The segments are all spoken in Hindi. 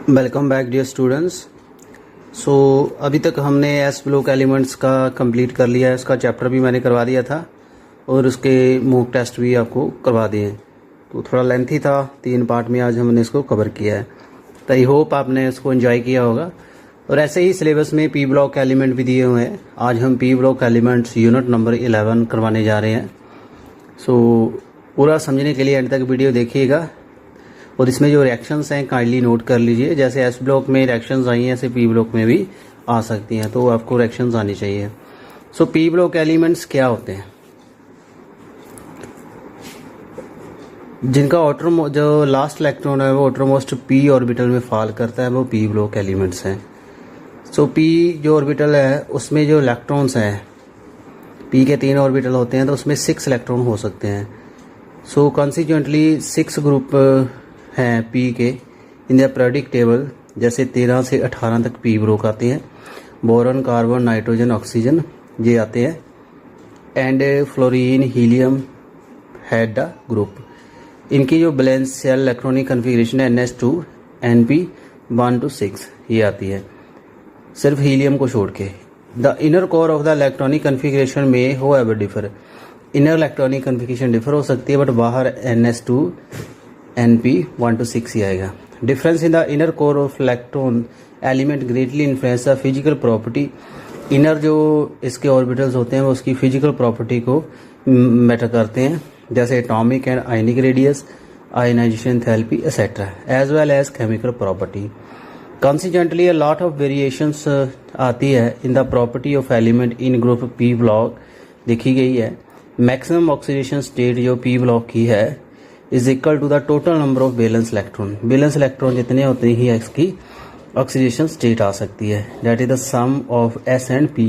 Welcome back dear students. So अभी तक हमने एस ब्लॉक एलिमेंट्स का कंप्लीट कर लिया है। उसका चैप्टर भी मैंने करवा दिया था और उसके मॉक टेस्ट भी आपको करवा दिए हैं। तो थोड़ा लेंथी था, 3 पार्ट में आज हमने इसको कवर किया है। तो आई होप आपने इसको एंजॉय किया होगा। और ऐसे ही सिलेबस में पी ब्लॉक एलिमेंट भी दिए हुए हैं। आज हम P block elements unit number 11 करवाने जा रहे हैं। सो पूरा समझने के लिए एंड तक वीडियो देखिएगा और इसमें जो रिएक्शंस हैं काइंडली नोट कर लीजिए। जैसे एस ब्लॉक में रिएक्शंस आई हैं ऐसे पी ब्लॉक में भी आ सकती हैं, तो आपको रिएक्शंस आनी चाहिए। सो पी ब्लॉक एलिमेंट्स क्या होते हैं? जिनका जो लास्ट इलेक्ट्रॉन है वो आउटरमोस्ट पी ऑर्बिटल में फॉल करता है, वो पी ब्लॉक एलिमेंट्स हैं। सो पी जो ऑर्बिटल है उसमें जो इलेक्ट्रॉन्स हैं, पी के 3 ऑर्बिटल होते हैं, तो उसमें 6 इलेक्ट्रॉन हो सकते हैं। सो कॉन्सिक्वेंटली 6 ग्रुप हैं पी के इन द पीरियोडिक टेबल। जैसे 13 से 18 तक पी ब्लॉक आते हैं। बोरॉन, कार्बन, नाइट्रोजन, ऑक्सीजन ये आते हैं। And fluorine, helium had the group. इनकी जो बैलेंस सेल इलेक्ट्रॉनिक कन्फिग्रेशन है NH2 NP1 to 6 ये आती है, सिर्फ हीलियम को छोड़ के। The inner core of the electronic configuration में हो ever differ. Inner electronic configuration differ हो सकती है, बट बाहर NH2 NP1 to 6 ही आएगा। Difference in the inner core of electron element greatly influence the physical property. Inner जो इसके ऑर्बिटल्स होते हैं वो उसकी फिजिकल प्रॉपर्टी को मैटर करते हैं, जैसे atomic and ionic radius, ionization enthalpy etcetera, as well as chemical property. Consequently a lot of variations आती है in the property of element in group P block देखी गई है। मैक्सिमम ऑक्सीडेशन स्टेट जो पी ब्लॉक की है is equal to the total number of valence electron. Valence electron जितने होते ही इसकी ऑक्सीडेशन स्टेट आ सकती है। That is the sum of S and P।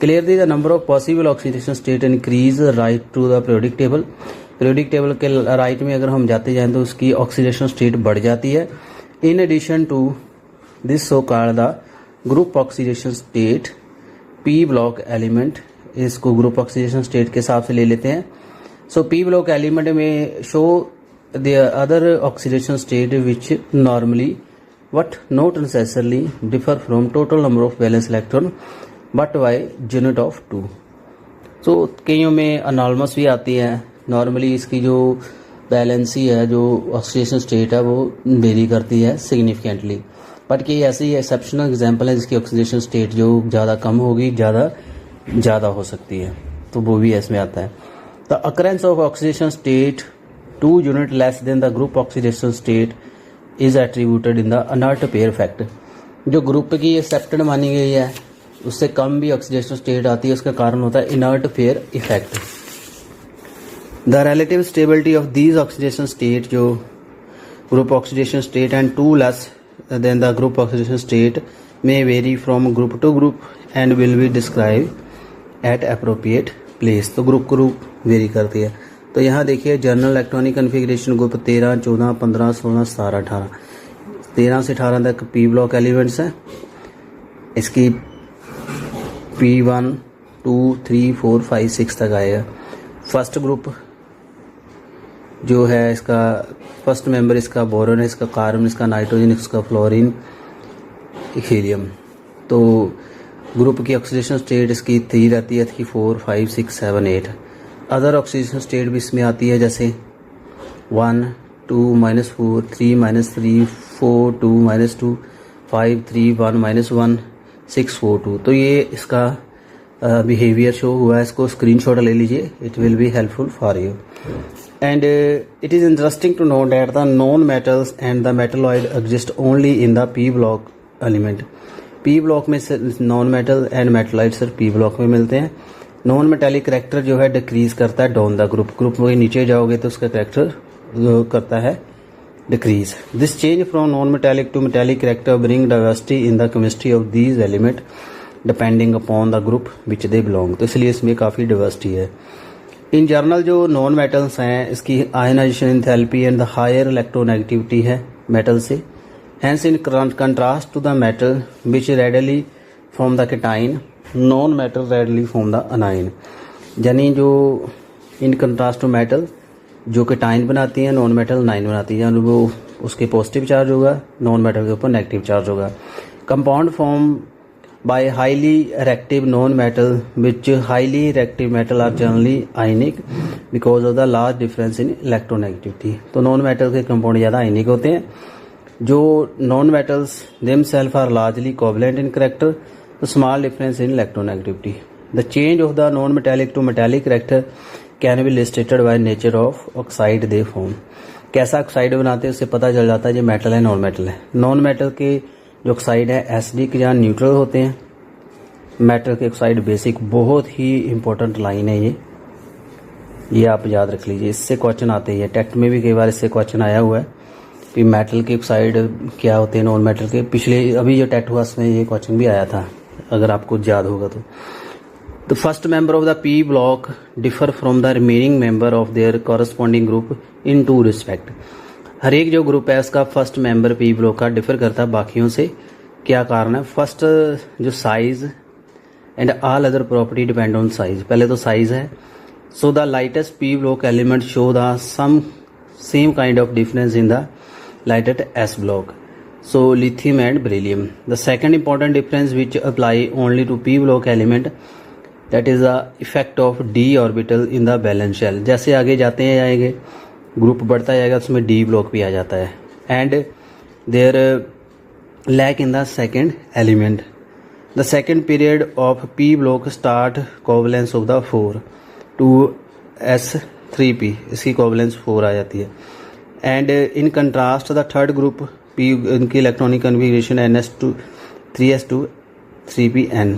Clearly the number of possible oxidation state increase right to the periodic table. Periodic table के राइट में अगर हम जाते जाएं तो उसकी ऑक्सीडेशन स्टेट बढ़ जाती है। In addition to this so called the group oxidation state P block element. इसको ग्रुप ऑक्सीडेशन स्टेट के हिसाब से ले लेते हैं। सो पी ब्लॉक एलिमेंट में show the other oxidation state which normally but not necessarily differ from total number of valence electron but by unit of 2। So कईयों में अनॉर्मस भी आती है। नॉर्मली इसकी जो बैलेंसी है, जो ऑक्सीडेशन स्टेट है, वो वेरी करती है सिग्निफिकेंटली। बट कई ऐसी एक्सेप्शनल एग्जांपल है जिसकी ऑक्सीडेशन स्टेट जो ज़्यादा कम होगी, ज़्यादा हो सकती है, तो वो भी इसमें आता है। The occurrence of oxidation state 2 unit less than the group oxidation state is attributed in the inert pair effect. जो ग्रुप की एक्सेप्टेड मानी गई है उससे कम भी ऑक्सीडेशन स्टेट आती है, उसका कारण होता है inert pair effect. The relative stability of these oxidation state, जो group oxidation state and 2 less than the group oxidation state may vary from group to group and will be described at appropriate place। तो ग्रुप वेरी करती है। तो यहाँ देखिए जनरल इलेक्ट्रॉनिक कन्फिग्रेशन ग्रुप 13, 14, 15, 16, 17, 18, 13 से 18 तक पी ब्लॉक एलिमेंट्स हैं। इसकी P1, 2, 3, 4, 5, 6 तक आएगा। फर्स्ट ग्रुप जो है इसका फर्स्ट मेंबर इसका बोरॉन है, इसका कार्बन, इसका नाइट्रोजन, इसका फ्लोरीन, हीलियम। तो ग्रुप की ऑक्सीडेशन स्टेट इसकी 3 रहती है, 3, 4, 5, 6, 7, 8। अदर ऑक्सीडेशन स्टेट भी इसमें आती है, जैसे 1, 2, -4, 3, -3, 4, 2, -2, 5, 3, 1, -1, 6, 4, 2। तो ये इसका बिहेवियर शो हुआ है। इसको स्क्रीनशॉट ले लीजिए, it will be helpful for you. And it is interesting to know that the non metals and the metalloid exist only in the P block element. P block में नॉन मेटल एंड मेटलाइट सिर्फ पी ब्लॉक में मिलते हैं। नॉन मेटेलिक करेक्टर जो है डिक्रीज करता है डाउन द ग्रुप में नीचे जाओगे तो उसका करेक्टर करता है decrease. This change from non metallic to metallic character bring diversity in the chemistry of these element depending upon the group which they belong. तो इसलिए इसमें काफ़ी डाइवर्सिटी है। इन जनरल जो नॉन मेटल्स हैं इसकी ionization enthalpy and the higher electronegativity है मेटल से। Hence, in contrast to the metal which readily form the cation, non-metal readily form the anion। यानी जो इन कंट्रास्ट टू मेटल जो cation बनाती हैं, नॉन मेटल नाइन बनाती हैं। वो उसके पॉजिटिव चार्ज होगा, नॉन मेटल के ऊपर नेगेटिव चार्ज होगा। Compound form by highly reactive non metal which highly reactive metal are generally ionic because of the large difference in electronegativity. तो नॉन मेटल के कंपाउंड ज़्यादा आयनिक होते हैं। जो non metals themselves are largely covalent in character, तो small difference in electronegativity. The change of the non metallic to metallic character can be illustrated by nature of oxide they form. कैसा ऑक्साइड बनाते हैं उससे पता चल जाता है ये मेटल है नॉन मेटल है। नॉन मेटल के जो ऑक्साइड है एसिडिक या न्यूट्रल होते हैं, मेटल के ऑक्साइड बेसिक। बहुत ही इंपॉर्टेंट लाइन है ये आप याद रख लीजिए, इससे क्वेश्चन आते हैं। टेक्स्ट में भी कई बार इससे क्वेश्चन आया हुआ है कि मेटल के ऑक्साइड क्या होते हैं, नॉन मेटल के। पिछले अभी जो टेट हुआ उसमें ये क्वेश्चन भी आया था, अगर आपको याद होगा तो। The first member of the P block differ from the remaining member of their corresponding group in two respect. हर एक जो ग्रुप है उसका फर्स्ट मेंबर पी ब्लॉक का डिफर करता है बाकियों से। क्या कारण है? फर्स्ट जो size and all other property depend on size. पहले तो साइज है। So the lightest P block element show the some same kind of difference in the lighted S block, so lithium and beryllium. The second important difference which apply only to P block element, that is the effect of d orbital in the valence shell. जैसे आगे जाते हैं जाएंगे ग्रुप बढ़ता जाएगा उसमें d block भी आ जाता है। and their lack in the second element. The second period of P block start covalence of the 4 to S3p, इसकी covalence 4 आ जाती है। And in contrast the third group P, इनकी electronic configuration NS2 3s2 3pn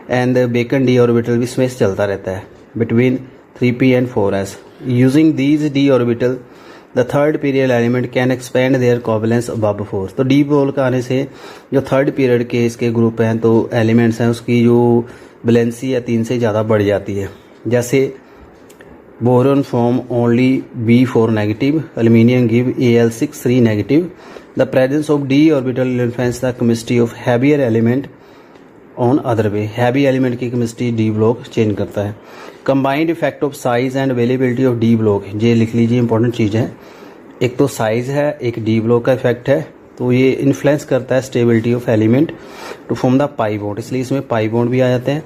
and बेकन डी ऑर्बिटल भी इसमें चलता रहता है between 3p and 4s। Using these D orbital the third period element can expand their covalence above 4। तो डी बोल का आने से जो थर्ड पीरियड के इसके ग्रुप हैं तो एलिमेंट्स हैं उसकी जो वैलेंसी है 3 से ज़्यादा बढ़ जाती है। जैसे boron form only B4 negative, aluminium give Al6 3 negative. The presence of d orbital influence the chemistry of heavier element on other way. Heavy element की केमिस्ट्री d ब्लॉक चेंज करता है। Combined effect of size and availability of d block, ये लिख लीजिए इंपॉर्टेंट चीज़ है। एक तो साइज है, एक d ब्लॉक का इफेक्ट है, तो ये इन्फ्लुएंस करता है stability of element to form the pi bond, इसलिए इसमें पाई बॉन्ड भी आ जाते हैं।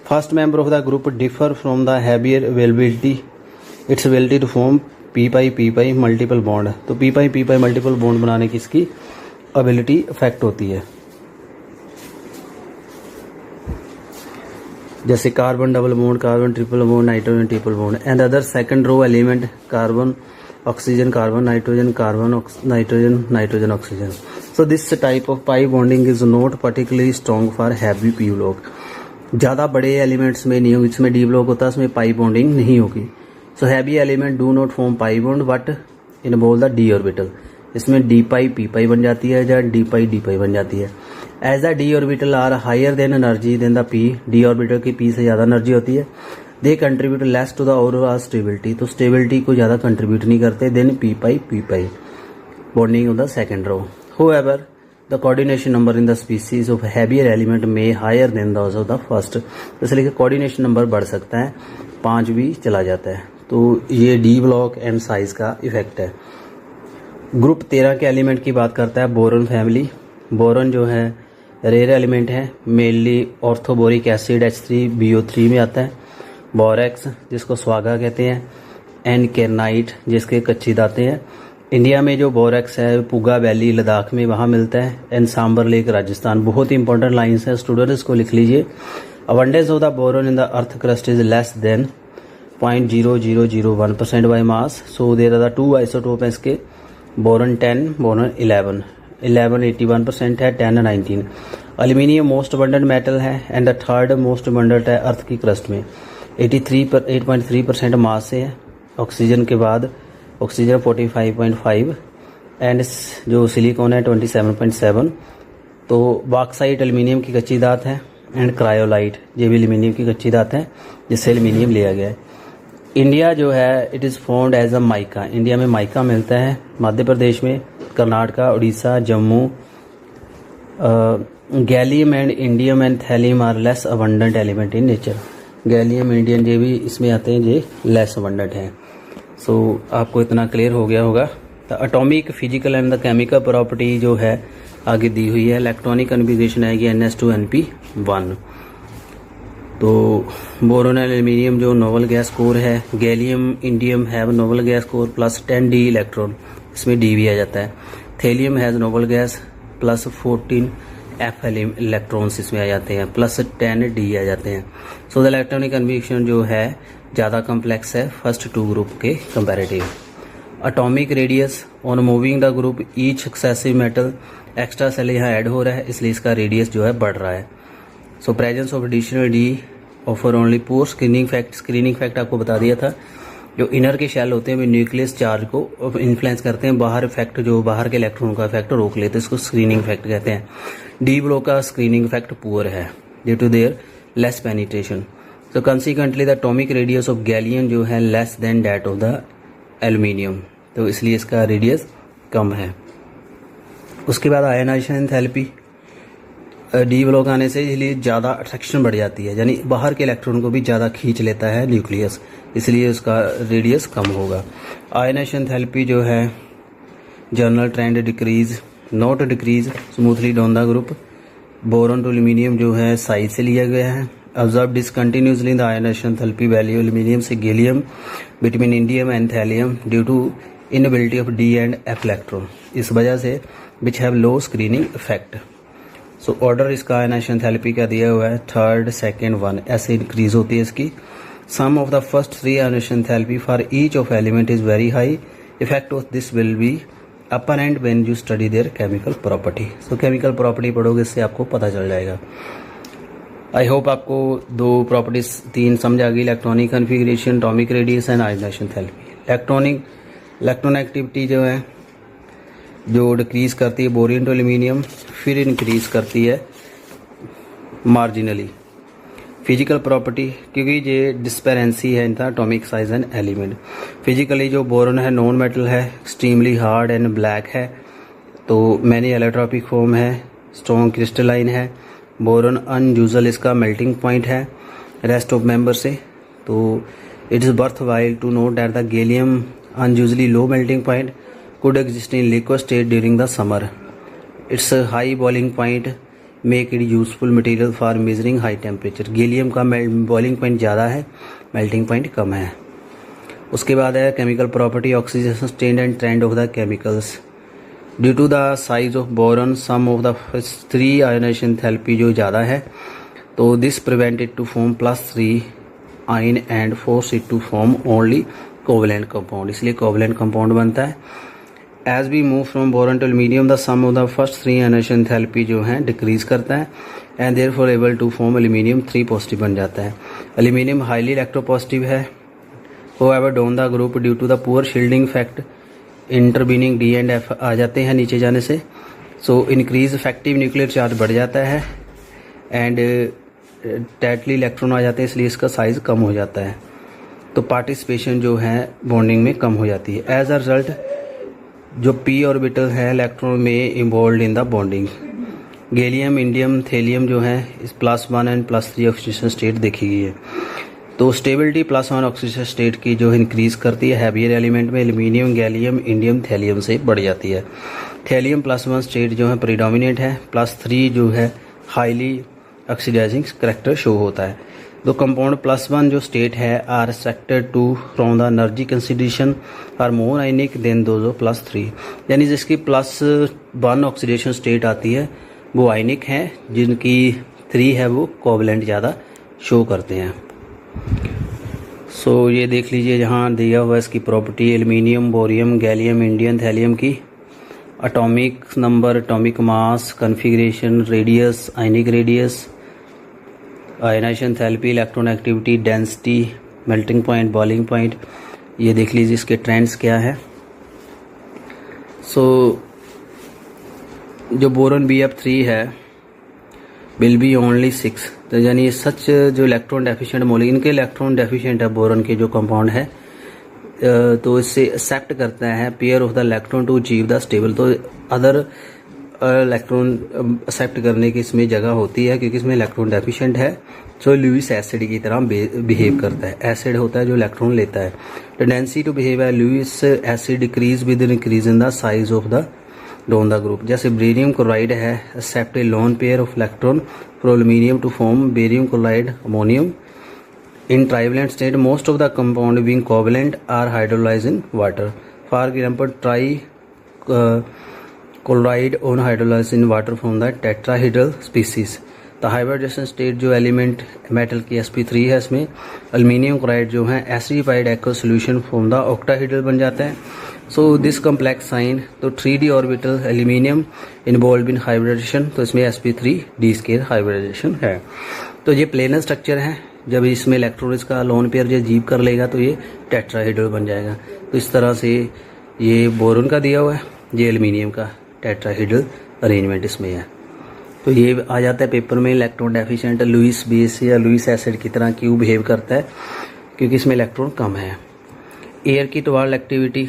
First member of the group differ from the heavier availability its ability to form P pi multiple bond. तो पी पाई मल्टीपल बॉन्ड बनाने की इसकी एबिलिटी इफेक्ट होती है। जैसे carbon double bond, carbon triple bond, nitrogen triple bond and other second row element carbon oxygen carbon nitrogen carbon nitrogen nitrogen oxygen. So this type of pi bonding is not particularly strong for heavy P block. ज़्यादा बड़े एलिमेंट्स में नहीं होगी, इसमें डी ब्लॉक होता है उसमें पाई बॉन्डिंग नहीं होगी। So heavy element do not form pi bond but involve the D orbital. इसमें डी पाई पी पाई बन जाती है या डी पाई डी पाई बन जाती है। As the D orbital are higher than energy than the P, D orbital की पी से ज़्यादा एनर्जी होती है। They contribute less to the overall stability, तो स्टेबिलिटी को ज़्यादा कंट्रीब्यूट नहीं करते than P pi bonding of the second row. However the coordination number in the species of heavier element में higher than those of the first, इसलिए कोऑर्डिनेशन नंबर बढ़ सकता है, 5 भी चला जाता है। तो ये डी ब्लॉक एंड साइज का इफेक्ट है। ग्रुप 13 के एलिमेंट की बात करता है बोरॉन फैमिली। बोरॉन जो है रेयर एलिमेंट है, मेनली ऑर्थोबोरिक एसिड H3BO3 में आता है। बोरेक्स जिसको स्वागा कहते हैं, एंड केरनाइट जिसके कच्ची दाते हैं। इंडिया में जो बोरेक्स है पुगा वैली लद्दाख में वहाँ मिलता है, एंड सांबर लेक राजस्थान। बहुत ही इंपॉर्टेंट लाइन्स है, स्टूडेंट इसको लिख लीजिए। Abundance of the boron in the earth crust is less than 0.0001% by mass. So there are the 2 isotopes हैं इसके, बोरॉन 10 बोरॉन 11 81% है, 10 19। एल्यूमिनियम मोस्ट अबंडेंट मेटल है and the third most abundant है अर्थ की क्रस्ट में, 8.3% मास से है। ऑक्सीजन के बाद ऑक्सीजन 45.5 एंड जो सिलिकॉन है 27.7। तो बॉक्साइट एल्यूमिनियम की कच्ची धात है एंड क्रायोलाइट ये भी एल्यूमिनियम की कच्ची धात है जिससे एल्यूमिनियम लिया गया है। इंडिया जो है it is found as a mica, India में माइका मिलता है मध्य प्रदेश में, Karnataka, Orissa, Jammu. Gallium and indium and thallium are less abundant element in nature. Gallium indium ये भी इसमें आते हैं, ये लेस अबंडेंट हैं। सो आपको इतना क्लियर हो गया होगा the atomic physical and the chemical property जो है आगे दी हुई है। इलेक्ट्रॉनिक कन्फिग्रेशन आएगी NS2NP1। तो बोरोन एंड एल्यूमिनियम जो नोबल गैस कोर है, gallium indium have noble gas core plus 10 D electron, इसमें डी भी आ जाता है। Thallium has noble gas plus 14 F electrons इसमें आ जाते हैं, प्लस 10 डी आ जाते हैं। सो द इलेक्ट्रॉनिक कन्फिग्रेशन जो है ज़्यादा कम्प्लेक्स है फर्स्ट टू ग्रुप के comparative. Atomic radius on moving the group each successive metal, extra shell यहाँ ऐड हो रहा है इसलिए इसका रेडियस जो है बढ़ रहा है। So presence of additional D offer only poor screening fact. Screening fact आपको बता दिया था, जो इनर के शेल होते हैं वे न्यूक्लियस चार्ज को इन्फ्लुएंस करते हैं, बाहर इफेक्ट जो बाहर के इलेक्ट्रॉन का इफेक्ट रोक लेते हैं, इसको स्क्रीनिंग इफेक्ट कहते हैं। डी ब्लॉक का स्क्रीनिंग इफेक्ट पुअर है due to their less penetration. So consequently the atomic radius of gallium जो है less than that of the aluminium, तो इसलिए इसका रेडियस कम है। उसके बाद आयनाइजेशन एंथैल्पी, डी ब्लॉक आने से इसलिए ज़्यादा अट्रैक्शन बढ़ जाती है, यानी बाहर के इलेक्ट्रॉन को भी ज़्यादा खींच लेता है न्यूक्लियस, इसलिए उसका रेडियस कम होगा। आयनाइजेशन एंथैल्पी जो है general trend decrease not decrease smoothly down the group. Boron to aluminium जो है साइड से लिया गया है। Observe discontinuously the ionization enthalpy value aluminium से gallium between indium and thallium due to inability of D and F electron, इस वजह से which have low screening effect. So order इसका आयनाइजेशन एंथैल्पी का दिया हुआ है 3rd, 2nd, 1 ऐसे इंक्रीज होती है इसकी। Sum of the first 3 ionization enthalpy for each of element is very high, effect of this will be apparent when you study their chemical property. So chemical property पढ़ोगे इससे आपको पता चल जाएगा। आई होप आपको 2 प्रॉपर्टीज 3 समझ आ गई, electronic configuration, atomic radius and ionization enthalpy. Electron activity जो है जो डिक्रीज करती है बोरियम टू एल्यूमिनियम, फिर इंक्रीज करती है मार्जिनली। फिजिकल प्रॉपर्टी, क्योंकि ये डिस्पेरेंसी है इनका atomic size and element. Physically जो बोरॉन है नॉन मेटल है, एक्सट्रीमली हार्ड एंड ब्लैक है, तो मैनी एलोट्रोपिक फॉर्म है, स्ट्रॉन्ग क्रिस्टलाइन है। बोरॉन अनयूजुअल इसका मेल्टिंग पॉइंट है रेस्ट ऑफ मेंबर से, तो it is worth while to note that the gallium unusually low melting point could exist in liquid state during the summer. Its high boiling point make it useful material for measuring high temperature. Gallium का बॉइलिंग पॉइंट ज़्यादा है, मेल्टिंग पॉइंट कम है। उसके बाद है chemical property, oxidation state and trend of the chemicals. Due to the size of boron sum of the 3 ionization enthalpy जो ज़्यादा है, तो this prevented to form +3 ion and force it to form only covalent compound, इसलिए कोवलेंट कंपाउंड बनता है। As we move from boron to aluminium the sum of the first 3 ionization enthalpy जो है डिक्रीज करता है and therefore able to form aluminium 3 positive बन जाता है। एल्यूमिनियम हाईली इलेक्ट्रोपॉजिटिव है, however down the group due to the poor shielding effect intervening D and F आ जाते हैं नीचे जाने से। So increase effective nuclear charge बढ़ जाता है एंड टाइटली इलेक्ट्रॉन आ जाते हैं, इसलिए इसका साइज कम हो जाता है, तो पार्टिसिपेशन जो है बॉन्डिंग में कम हो जाती है। एज अ रिजल्ट जो पी ऑर्बिटल है इलेक्ट्रॉन में involve in the bonding. Gallium indium thallium जो है इस +1 एंड +3 ऑक्सीडेशन स्टेट देखी गई है, तो स्टेबिलिटी +1 ऑक्सीडेशन स्टेट की जो इंक्रीज करती है हैवियर एलिमेंट में एल्यूमिनियम गैलियम इंडियम थेलियम से बढ़ जाती है। थेलियम +1 स्टेट जो है प्रीडोमिनेट है, +3 जो है हाईली ऑक्सीडाइजिंग करेक्टर शो होता है। तो कंपाउंड +1 जो स्टेट है are restricted to from the energy consideration are more ionic than those of +3, यानी जिसकी +1 ऑक्सीडेशन स्टेट आती है वो आयनिक है, जिनकी 3 है वो कोवलेंट ज़्यादा शो करते हैं। सो ये देख लीजिए जहाँ दिया हुआ इसकी property aluminium boron gallium indium thallium की, atomic number, atomic mass, configuration, radius, ionic radius, ionization enthalpy, electron activity, density, melting point, boiling point, ये देख लीजिए इसके ट्रेंड्स क्या है। सो जो बोरॉन BF3 है विल बी ओनली 6, तो यानी सच जो इलेक्ट्रॉन डेफिशिएंट मॉलिक्यूल, इनके इलेक्ट्रॉन डेफिशिएंट है बोरॉन के जो कंपाउंड है, तो इससे एक्सेप्ट करता है pair of the electron to achieve the stable. तो अदर इलेक्ट्रॉन एक्सेप्ट करने की इसमें जगह होती है, क्योंकि इसमें इलेक्ट्रॉन डेफिशिएंट है, जो लुईस एसिड की तरह बिहेव करता है। एसिड होता है जो इलेक्ट्रॉन लेता है। टेंडेंसी टू बिहेव है Lewis acid decrease with increase in the size of the down the group. जैसे बेरियम क्लोराइड है, accept a lone pair of electron from aluminium to form barium chloride ammonium. In trivalent state, most of the compound being covalent are hydrolyzed in water. For example, chloride on hydrolyzed in water from the tetrahedral species. The hybridization state जो एलिमेंट मेटल की sp3 है, इसमें अल्मीनियम क्लोराइड जो है acidified aqueous solution from the octahedral बन जाता है। सो दिस कम्प्लेक्स साइन, तो 3d orbital aluminium involve in hybridization, तो इसमें sp3d² हाइब्रिडाइजेशन है। तो ये प्लेनर स्ट्रक्चर है। जब इसमें इलेक्ट्रॉन इसका लोन पेयर जो जीव कर लेगा तो ये टेट्राहेड्रल बन जाएगा। तो इस तरह से ये बोरोन का दिया हुआ है, ये एल्यूमिनियम का टेट्राहेड्रल अरेंजमेंट इसमें है। तो ये आ जाता है पेपर में, इलेक्ट्रॉन डेफिशिएंट लुईस बेस या लुईस एसिड की तरह क्यों बिहेव करता है, क्योंकि इसमें इलेक्ट्रॉन कम है। एयर की टुवर्ड एक्टिविटी,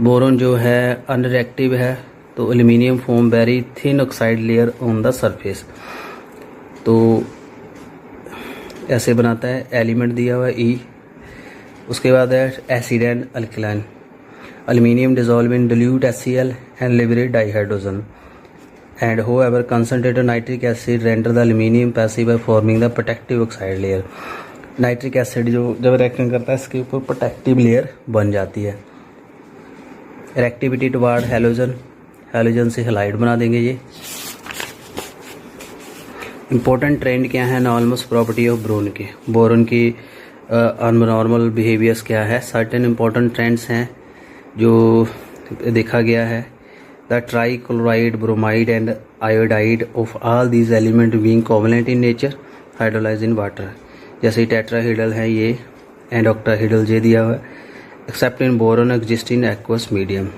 बोरोन जो है अनरिएक्टिव है, तो aluminium form very thin oxide layer on the surface. तो ऐसे बनाता है। एलिमेंट दिया हुआ है ई। उसके बाद है acid and alkaline. Aluminium dissolve in dilute HCl and liberate dihydrogen and however concentrated nitric acid render the aluminium passive by forming the protective oxide layer. Nitric acid जो जब रिएक्शन करता है इसके ऊपर प्रोटेक्टिव लेयर बन जाती है। रिएक्टिविटी टुवर्ड हैलोजन, हैलोजन से हैलाइड बना देंगे ये। इम्पोर्टेंट ट्रेंड क्या है अनॉर्मल प्रॉपर्टी ऑफ बोरोन की अननॉर्मल बिहेवियर्स क्या है। सर्टेन इम्पोर्टेंट ट्रेंड्स हैं जो देखा गया है। The trichloride, bromide and iodide of all these element being covalent in nature hydrolyse in water. जैसे टेट्राहेड्रल है ये एंड ऑक्टाहेड्रल जे दिया हुआ है। Except in boron exist in aqueous medium.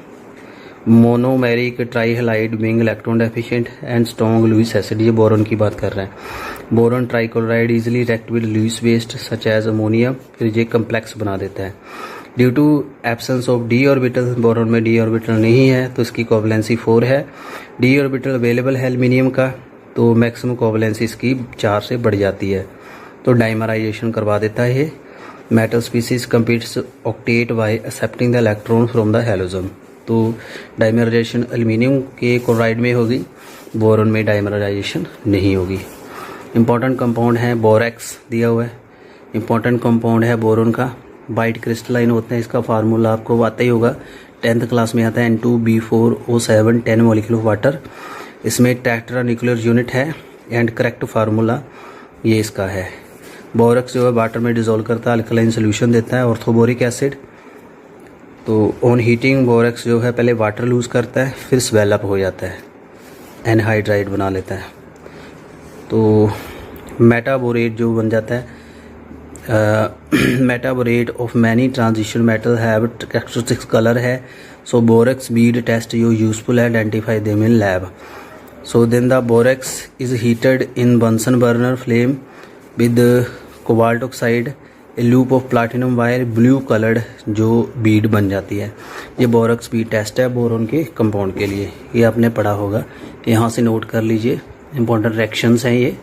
Monomeric trihalide being electron deficient and strong Lewis acid, ये बोरोन की बात कर रहे हैं। Boron trichloride easily react with Lewis west such as ammonia, फिर ये कम्प्लेक्स बना देता है। Due to absence of D orbital, boron में डी ऑर्बिटल नहीं है तो इसकी कोवलेंसी 4 है। डी ऑर्बिटल अवेलेबल है एल्यूमिनियम का, तो मैक्सिमम कोवलेंसी इसकी 4 से बढ़ जाती है, तो डाइमराइजेशन करवा देता है ये। Metal species competes octet bye accepting the electron from the halogen. तो डाइमराइजेशन एल्यूमिनियम के क्लोराइड में होगी, बोरोन में डाइमराइजेशन नहीं होगी। इंपॉर्टेंट कंपाउंड है बोरेक्स दिया हुआ है। इंपॉर्टेंट कंपाउंड है बोरोन का, वाइट क्रिस्टलाइन होते हैं। इसका फार्मूला आपको आता ही होगा, 10th क्लास में आता है N2B4O7 10 मॉलिक्यूल ऑफ वाटर। इसमें टेट्रा न्यूक्लियर यूनिट है एंड करेक्ट फार्मूला ये इसका है। बोरेक्स जो है वाटर में डिजोल्व करता है, अल्कलाइन सोल्यूशन देता है, ऑर्थोबोरिक एसिड। तो ऑन हीटिंग बोरेक्स जो है पहले वाटर लूज करता है, फिर स्वेल अप हो जाता है, एनहाइड्राइड बना लेता है। तो मेटाबोरेट जो बन जाता है, metaborate of many transition metal have characteristics colour है। So borax bead test you useful identify them in lab. So then the borax is heated in Bunsen burner flame with cobalt oxide, a loop of platinum wire, blue coloured जो बीड बन जाती है। ये बोरेक्स बीड टेस्ट है बोरोन के कंपाउंड के लिए, ये आपने पढ़ा होगा, यहाँ से नोट कर लीजिए। इंपॉर्टेंट रिएक्शंस हैं ये,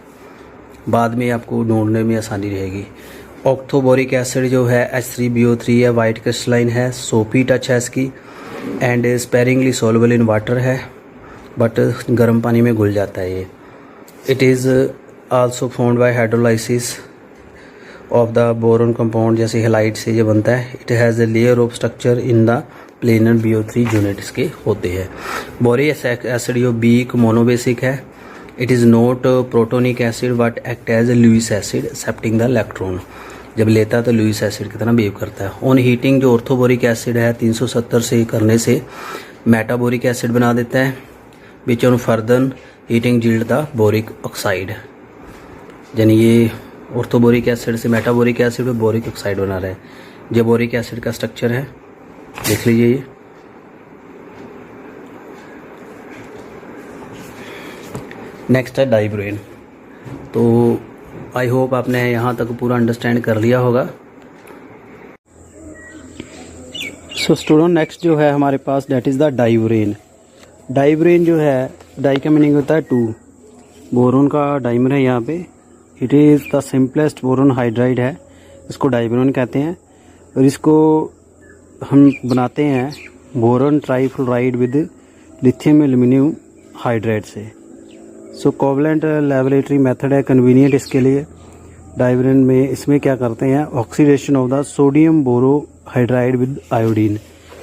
बाद में आपको ढूंढने में आसानी रहेगी। ऑक्थोबोरिक एसिड जो है H3BO3 है, वाइट क्रिस्टलाइन है, सोपी टच है इसकी and sparingly soluble in water है, बट गर्म पानी में घुल जाता है ये। It is also found by hydrolysis of the boron compound, जैसे हेलाइड से ये बनता है। It has a layer of structure in the planar BO3 unit इसके होते हैं। बोरिक एसिड जो बीक मोनोबेसिक है। It is not protonic acid but act as a Lewis acid accepting the electron. जब लेता है तो लुईस एसिड की तरह बिहेव करता है। ऑन हीटिंग जो ऑर्थोबोरिक एसिड है 370 से करने से मेटाबोरिक एसिड बना देता है, which on further heating yield the boric oxide. यानी ये ऑर्थोबोरिक एसिड से मेटाबोरिक एसिड में बोरिक ऑक्साइड बना रहा है। जो बोरिक एसिड का स्ट्रक्चर है देख लीजिए ये। नेक्स्ट है डाइब्रोइन। तो आई होप आपने यहाँ तक पूरा अंडरस्टैंड कर लिया होगा। सो स्टूडेंट नेक्स्ट जो है हमारे पास दैट इज़ द डाइब्रोइन। डाइब्रेन जो है, डाई का मीनिंग होता है टू, बोरोन का डाइमर है यहाँ पे। It is the simplest boron hydride है, इसको डाइब्रोन कहते हैं। और इसको हम बनाते हैं boron trifluoride with lithium aluminium hydride से। सो कोवलेंट लेबोरेटरी मेथड है, कन्वीनियंट इसके लिए। डाइब्रेन में इसमें क्या करते हैं, oxidation of the sodium borohydride with iodine,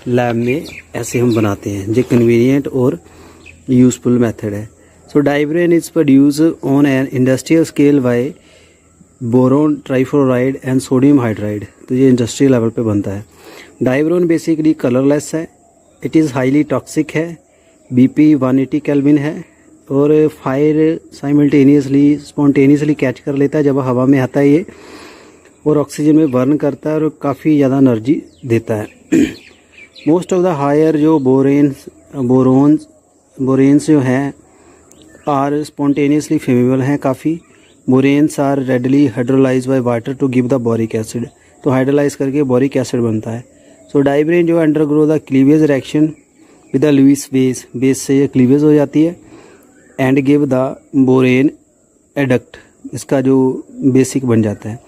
lab में ऐसे हम बनाते हैं। ये कन्वीनियंट और यूजफुल मेथड है। So diborane is produce on an industrial scale by boron trifluoride and sodium hydride. तो ये इंडस्ट्रियल लेवल पे बनता है। डाइब्रोन बेसिकली कलरलेस है, इट इज़ हाईली टॉक्सिक है, BP 180 केल्विन है और फायर साइमल्टेनियसली स्पॉन्टेनियसली कैच कर लेता है जब हवा में आता है ये, और ऑक्सीजन में बर्न करता है और काफ़ी ज़्यादा एनर्जी देता है। मोस्ट ऑफ द हायर जो बोरेन्स जो हैं आर स्पॉन्टेनियसली फ्लेमेबल हैं काफ़ी। Boranes are readily hydrolyse by water to give the boric acid, तो हाइड्रोलाइज करके बोरिक एसिड बनता है। सो डाइब्रेन जो undergo the cleavage reaction with the Lewis base से ये क्लीवेज हो जाती है and give the borane adduct, इसका जो बेसिक बन जाता है।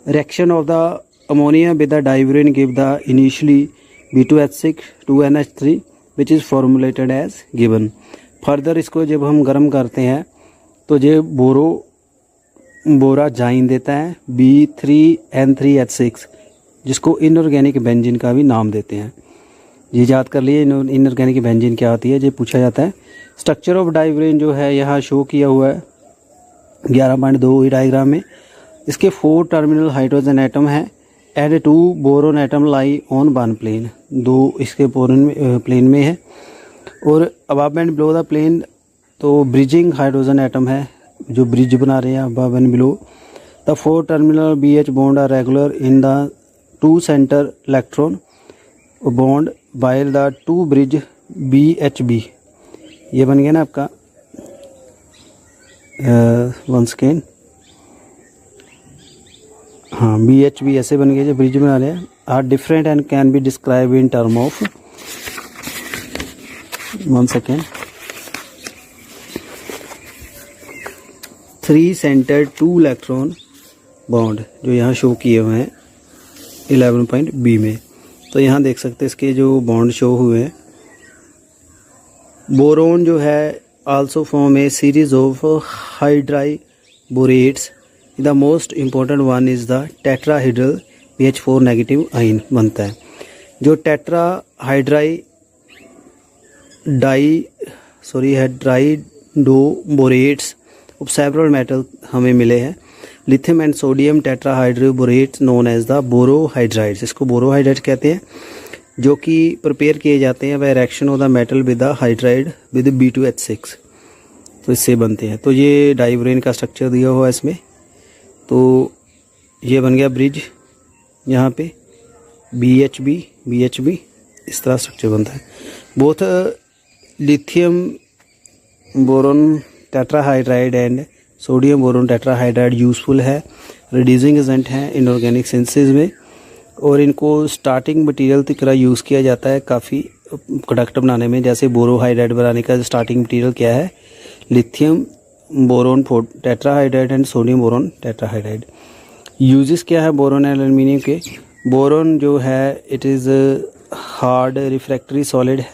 Reaction of the ammonia with the diborane give the initially B2H6 2NH3 which is formulated as given. Further इसको जब हम गर्म करते हैं तो ये बोरा जाइन देता है B3N3H6, जिसको इनऑर्गेनिक बेंजीन का भी नाम देते हैं। ये याद कर लिए इनऑर्गेनिक बेंजीन क्या होती है, ये पूछा जाता है। स्ट्रक्चर ऑफ डाइब्रेन जो है यहाँ शो किया हुआ है 11.2 ही डायग्राम में। इसके 4 टर्मिनल हाइड्रोजन एटम है and 2 boron atom lie on one plane, 2 इसके बोरोन प्लेन में है। और above and below the plane तो ब्रिजिंग हाइड्रोजन एटम है, जो ब्रिज बना रहे हैं above and below. The 4 terminal BH bond are regular in the 2 centre electron bond while the 2 bridge BHB। ये बन गया ना आपका वन सेकेंड, हाँ BHB ऐसे बन गया जो ब्रिज बना रहे हैं। Are different and can be describe in term of, one second, 3 centre 2 electron bond जो यहाँ शो किए हुए हैं 11.B में। तो यहाँ देख सकते हैं इसके जो बॉन्ड शो हुए हैं। बोरोन जो है also form a series of hydrido borates, the most important one is the tetrahedral PH4 negative ion बनता है। जो hydrido borates of several metal हमें मिले हैं। Lithium and sodium tetrahydro borates known as the borohydrides, इसको बोरोहाइड्राइड कहते हैं, जो कि प्रिपेयर किए जाते हैं by reaction of the metal with the hydride with B2H6, तो इससे बनते हैं। तो ये डाइब्रेन का स्ट्रक्चर दिया हुआ है इसमें। तो ये बन गया ब्रिज, यहाँ पे BHB इस तरह स्ट्रक्चर बनता है। Both lithium boron tetrahydride and sodium boron tetrahydride useful है, रिड्यूसिंग एजेंट हैं इनऑर्गेनिक सिंथेसिस में, और इनको स्टार्टिंग मटेरियल की तरह यूज़ किया जाता है काफ़ी प्रोडक्ट बनाने में। जैसे बोरोहाइड्राइड बनाने का स्टार्टिंग मटेरियल क्या है, lithium boron tetrahydride and sodium boron tetrahydride. Uses क्या है बोरोन एंड एल्यूमिनियम के, बोरोन जो है it is hard refractory solid है,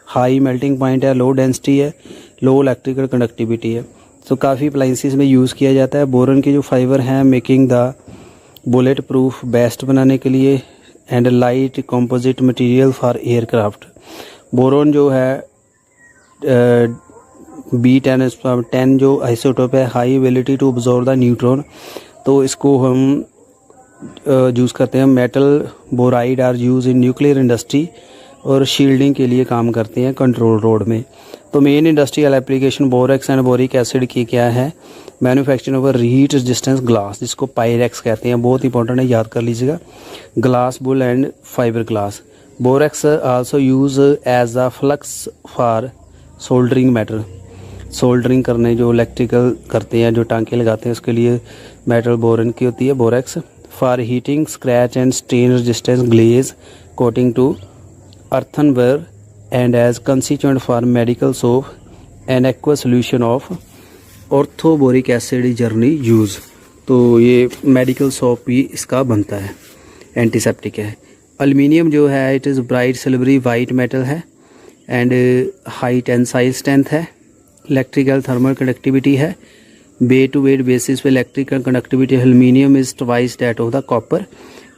हाई मेल्टिंग पॉइंट है, लो डेंसिटी है, लो इलेक्ट्रिकल कंडक्टिविटी है। तो काफ़ी अप्लाइंसेस में यूज़ किया जाता है। बोरोन के जो फाइबर हैं making the bullet proof vest बनाने के लिए and light composite material for aircraft. Boron जो है B10 जो आइसोटोप है, high ability to absorb the neutron, तो इसको हम यूज़ करते हैं। Metal boride are use in nuclear industry और शील्डिंग के लिए काम करते हैं कंट्रोल रोड में। तो main industrial application borax and boric acid की क्या है, manufacturing of heat resistance glass, जिसको पायरेक्स कहते हैं, बहुत इंपॉर्टेंट है, याद कर लीजिएगा। Glass wool and fibre glass. Borax also use as the flux for soldering matter, soldering करने जो इलेक्ट्रिकल करते हैं, जो टांके लगाते हैं, उसके लिए मेटल बोरन की होती है borax. For heating scratch and stain resistance glaze coating to earthenware and as constituent for medical soap and aqueous solution of orthoboric acid journey use. तो ये मेडिकल सोप भी इसका बनता है, एंटीसेप्टिक है। एल्युमिनियम जो है it is bright silvery white metal है एंड हाई टेंसाइल स्ट्रेंथ है, इलेक्ट्रिकल थर्मल कंडक्टिविटी है, वेट टू वेट बेसिस पे electrical conductivity. Aluminium is twice that of the copper,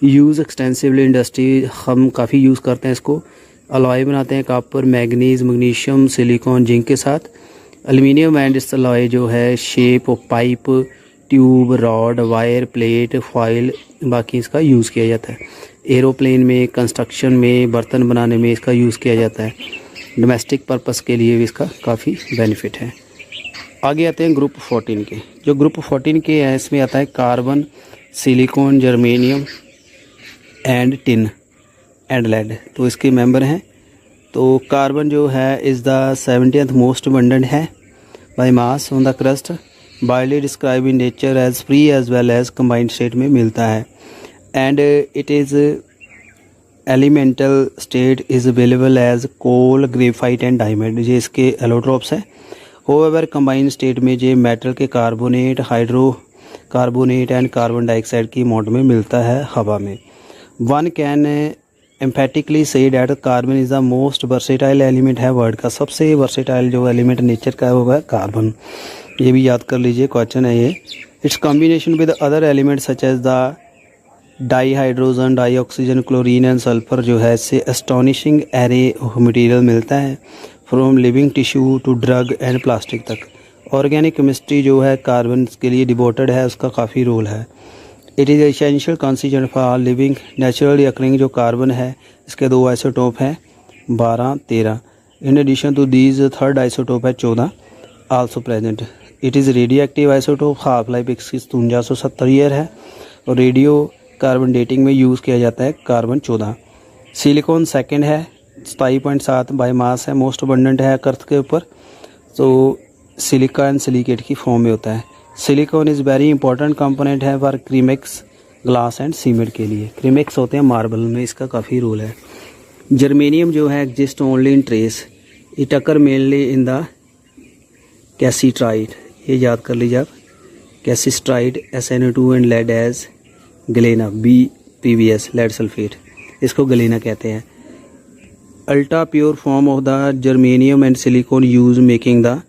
use extensively industry, हम काफ़ी यूज़ करते हैं इसको। अलॉय बनाते हैं copper, manganese, magnesium, silicon, zinc के साथ। एल्युमिनियम एंड इस अलॉय जो है shape of pipe, tube, rod, wire, plate, foil, बाकी इसका यूज़ किया जाता है। एरोप्लेन में, कंस्ट्रक्शन में, बर्तन बनाने में इसका यूज़ किया जाता है। डोमेस्टिक पर्पस के लिए भी इसका काफ़ी बेनिफिट है। आगे आते हैं ग्रुप 14 के। जो ग्रुप 14 के हैं इसमें आता है carbon, silicon, germanium and tin and lead. तो इसके मेंबर हैं। तो कार्बन जो है is the 70th most abundant है by mass on the crust, widely describe in nature as free as well as combined state में मिलता है and it is elemental state is available as coal, graphite and diamond. ये इसके एलोट्रोप्स है। होवेवर कंबाइंड स्टेट में ये मेटल के carbonate, hydrocarbonate and carbon dioxide की अमाउंट में मिलता है हवा में। One can emphatically say that carbon is the most versatile element है वर्ल्ड का। सबसे वर्सेटाइल जो एलिमेंट नेचर का है वो है कार्बन। ये भी याद कर लीजिए, क्वेश्चन है ये। Its combination with other element such as the dihydrogen, dioxygen, chlorine and sulphur जो है इससे एस्टोनिशिंग एरे ऑफ मटीरियल मिलता है from living tissue to drug and plastic तक। ऑर्गेनिक केमिस्ट्री जो है कार्बन के लिए डिवोटेड है, उसका काफ़ी रोल है। It is essential constituent for living naturally occurring. जो कार्बन है इसके 2 आइसोटोप हैं 12, 13। In addition to these third isotope है 14 also present. It is radioactive isotope, half life 5170 year है और रेडियो कार्बन डेटिंग में यूज़ किया जाता है कार्बन 14। सिलिकॉन सेकंड है, 27.7 बाय मास है, मोस्ट अबंडेंट है अर्थ के ऊपर। तो सिलिका एंड सिलिकेट की फॉर्म में होता है। Silicon is very important component है फॉर क्रीमेक्स, ग्लास एंड सीमेंट के लिए। क्रीमेक्स होते हैं मार्बल में, इसका काफ़ी रोल है। जर्मेनियम जो है exist only in trace, it occur mainly in the cassiterite. ये याद कर लीजिए आप, cassiterite, SnO2 and lead as galena, BPVS, lead sulphate, इसको गलेना कहते हैं। Ultra pure form of the germanium and silicon use making the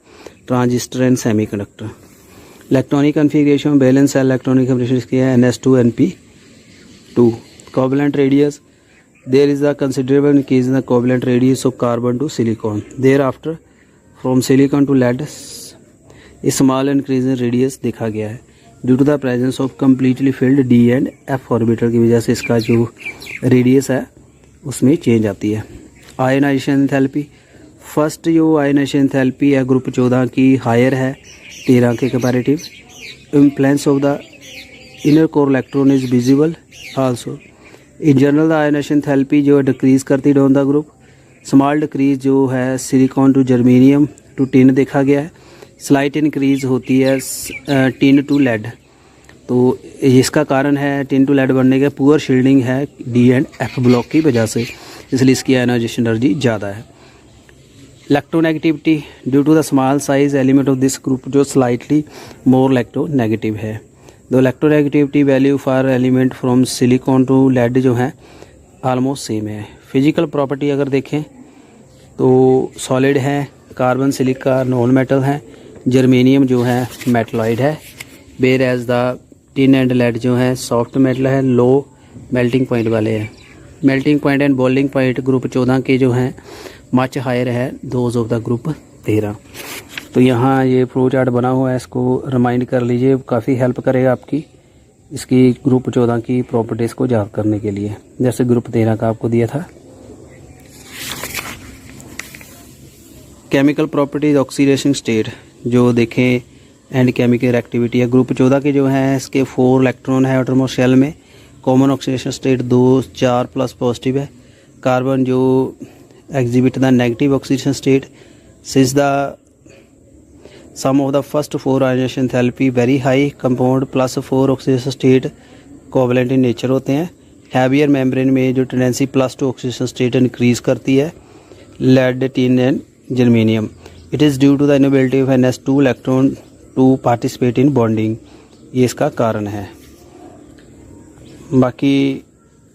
transistor and semiconductor. Electronic configuration valence electronic configuration किया है NS2NP2। Covalent radius, there is a considerable increase in the covalent radius of carbon to silicon. There after from silicon to lead small increase in radius देखा गया है due to the presence of completely filled D and F orbital की वजह से इसका जो रेडियस है उसमें चेंज आती है। आयनाइजेशन एंथैल्पी, फर्स्ट जो आयनाइजेशन एंथैल्पी है ग्रुप 14 की हायर है 13 के comparative. Influence of the inner core electron is visible also. In general the ionization enthalpy जो डिक्रीज करती down the group. Small decrease जो है silicon to germanium to tin देखा गया है। स्लाइट इंक्रीज होती है टिन टू लेड। तो इसका कारण है टिन टू लेड बनने का पुअर शील्डिंग है D एंड F ब्लॉक की वजह से, इसलिए इसकी आयनाइजेशन एनर्जी ज़्यादा है। Electronegativity, due to the small size element of this group जो स्लाइटली मोर इलेक्ट्रोनेगेटिव है। The electronegativity value for element from silicon to lead जो है ऑलमोस्ट सेम है। फिजिकल प्रॉपर्टी अगर देखें तो सॉलिड है, कार्बन सिलिका नॉन मेटल है, जर्मेनियम जो है मेटलॉइड है, whereas the tin and lead जो है सॉफ्ट मेटल है, लो मेल्टिंग पॉइंट वाले हैं। Melting point and boiling point group 14 के जो हैं मच हायर है दोज ऑफ द ग्रुप 13। तो यहाँ ये फ्लो चार्ट बना हुआ है, इसको रिमाइंड कर लीजिए, काफ़ी हेल्प करेगा आपकी इसकी ग्रुप 14 की प्रॉपर्टीज़ को याद करने के लिए, जैसे ग्रुप 13 का आपको दिया था। केमिकल प्रॉपर्टीज, ऑक्सीडेशन स्टेट जो देखें एंड केमिकल एक्टिविटी है। ग्रुप 14 के जो हैं इसके 4 इलेक्ट्रॉन है आउटरमोस्ट शेल में। Common oxidation state 2, 4 plus positive है। कार्बन जो exhibit the negative oxidation state. Since the sum of the first 4 ionisation enthalpy very high, compound plus 4 oxidation state covalent in nature होते हैं। हैवियर मेम्ब्रेन में जो टेंडेंसी +2 ऑक्सीडेशन स्टेट इंक्रीज करती है। lead, tin and germanium. It is due to the inability of NS2 electron to participate in bonding. ये इसका कारण है। बाकी